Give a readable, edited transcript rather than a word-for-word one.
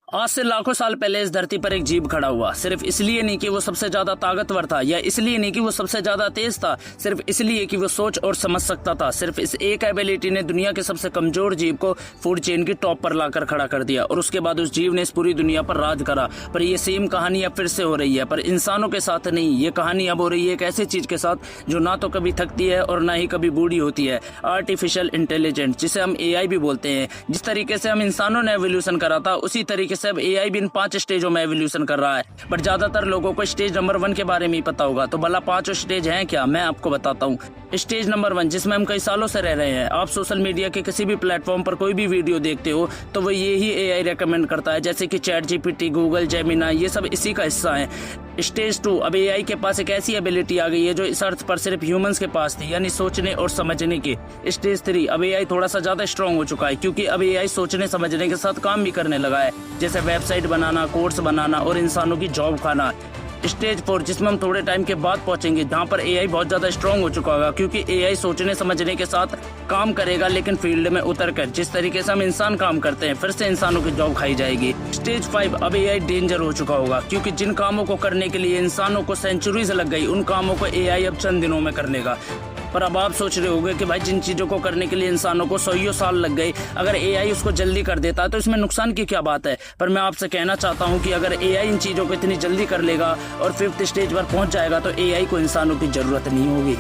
आज से लाखों साल पहले इस धरती पर एक जीव खड़ा हुआ, सिर्फ इसलिए नहीं कि वो सबसे ज्यादा ताकतवर था या इसलिए नहीं कि वो सबसे ज्यादा तेज था, सिर्फ इसलिए कि वो सोच और समझ सकता था। सिर्फ इस एक एबिलिटी ने दुनिया के सबसे कमजोर जीव को फूड चेन की टॉप पर लाकर खड़ा कर दिया और उसके बाद उस जीव ने इस पूरी दुनिया पर राज करा। पर ये सेम कहानी अब फिर से हो रही है, पर इंसानों के साथ नहीं। ये कहानी अब हो रही है एक ऐसी चीज के साथ जो ना तो कभी थकती है और ना ही कभी बूढ़ी होती है, आर्टिफिशियल इंटेलिजेंस, जिसे हम एआई भी बोलते हैं। जिस तरीके से हम इंसानों ने एवोल्यूशन करा था, उसी तरीके से अब एआई भी इन 5 स्टेजों में एवोल्यूशन कर रहा है। पर ज्यादातर लोगों को स्टेज नंबर 1 के बारे में ही पता होगा, तो भला 5 स्टेज हैं क्या, मैं आपको बताता हूँ। स्टेज नंबर 1, जिसमें हम कई सालों से रह रहे हैं। आप सोशल मीडिया के किसी भी प्लेटफॉर्म पर कोई भी वीडियो देखते हो तो वो ये ही एआई रेकमेंड करता है, जैसे कि चैट जीपीटी, गूगल, जेमिनी, ये सब इसी का हिस्सा है। स्टेज 2, अब एआई के पास एक ऐसी एबिलिटी आ गई है जो इस अर्थ पर सिर्फ ह्यूमंस के पास थी, यानी सोचने और समझने की। स्टेज 3, अब एआई थोड़ा सा ज्यादा स्ट्रांग हो चुका है, क्योंकि अब एआई सोचने समझने के साथ काम भी करने लगा है, जैसे वेबसाइट बनाना, कोड्स बनाना और इंसानों की जॉब खाना। स्टेज 4, जिसमें हम थोड़े टाइम के बाद पहुंचेंगे, जहां पर एआई बहुत ज्यादा स्ट्रांग हो चुका होगा, क्योंकि एआई सोचने समझने के साथ काम करेगा, लेकिन फील्ड में उतर कर जिस तरीके से हम इंसान काम करते हैं, फिर से इंसानों की जॉब खाई जाएगी। स्टेज 5, अब एआई डेंजर हो चुका होगा, क्योंकि जिन कामों को करने के लिए इंसानों को सेंचुरीज लग गई, उन कामों को एआई अब चंद दिनों में कर लेगा। पर अब आप सोच रहे होंगे कि भाई जिन चीजों को करने के लिए इंसानों को 100 साल लग गए, अगर एआई उसको जल्दी कर देता है तो इसमें नुकसान की क्या बात है। पर मैं आपसे कहना चाहता हूं कि अगर एआई इन चीजों को इतनी जल्दी कर लेगा और 5th स्टेज पर पहुंच जाएगा तो एआई को इंसानों की जरूरत नहीं होगी।